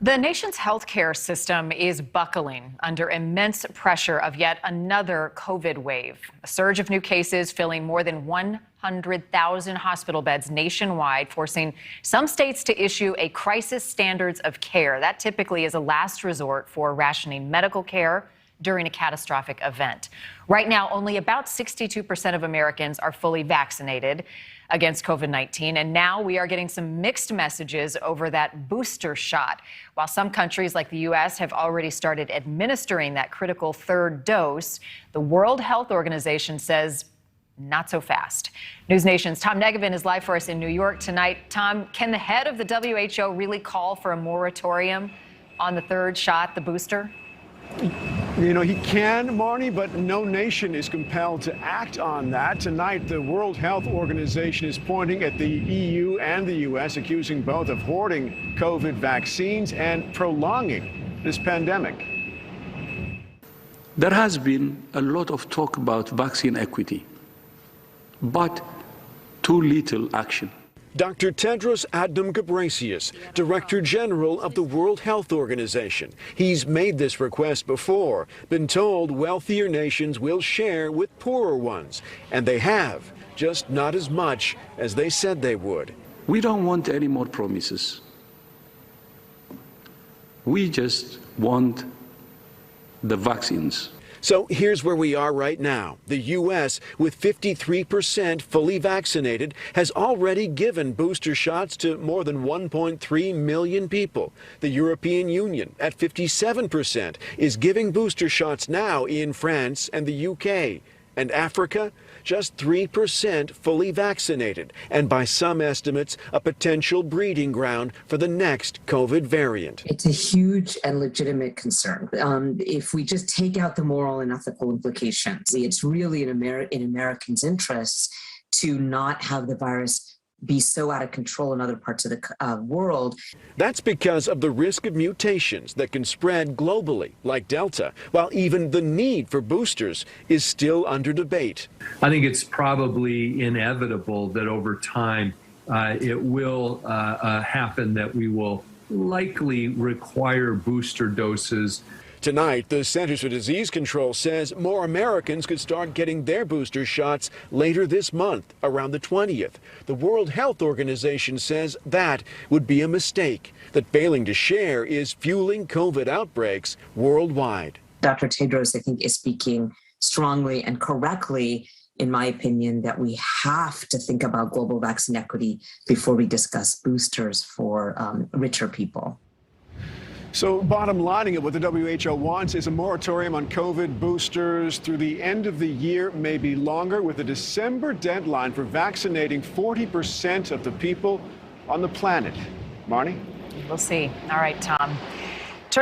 The nation's healthcare system is buckling under immense pressure of yet another COVID wave. A surge of new cases filling more than 100,000 hospital beds nationwide, forcing some states to issue a crisis standards of care. That typically is a last resort for rationing medical care during a catastrophic event. Right now, only about 62% of Americans are fully vaccinated against COVID-19. And now we are getting some mixed messages over that booster shot. While some countries like the U.S. have already started administering that critical third dose, the World Health Organization says not so fast. NewsNation's Tom Negevin is live for us in New York tonight. Tom, can the head of the WHO really call for a moratorium on the third shot, the booster? You know, he can, Marnie, but no nation is compelled to act on that. Tonight, the World Health Organization is pointing at the EU and the U.S., accusing both of hoarding COVID vaccines and prolonging this pandemic. There has been a lot of talk about vaccine equity, but too little action. Dr. Tedros Adhanom Ghebreyesus, Director General of the World Health Organization. He's made this request before, been told wealthier nations will share with poorer ones, and they have, just not as much as they said they would. We don't want any more promises. We just want the vaccines. So here's where we are right now. The U.S., with 53% fully vaccinated, has already given booster shots to more than 1.3 million people. The European Union, at 57%, is giving booster shots now in France and the U.K. And Africa, just 3% fully vaccinated, and by some estimates, a potential breeding ground for the next COVID variant. It's a huge and legitimate concern. If we just take out the moral and ethical implications, it's really in Americans' interests to not have the virus be so out of control in other parts of the world. That's because of the risk of mutations that can spread globally, like Delta, while even the need for boosters is still under debate. I think it's probably inevitable that over time it will happen that we will likely require booster doses. Tonight, the Centers for Disease Control says more Americans could start getting their booster shots later this month, around the 20th. The World Health Organization says that would be a mistake, that failing to share is fueling COVID outbreaks worldwide. Dr. Tedros, I think, is speaking strongly and correctly, in my opinion, that we have to think about global vaccine equity before we discuss boosters for richer people. So bottom lining of what the WHO wants is a moratorium on COVID boosters through the end of the year, maybe longer, with a December deadline for vaccinating 40% of the people on the planet. Marnie? We'll see. All right, Tom.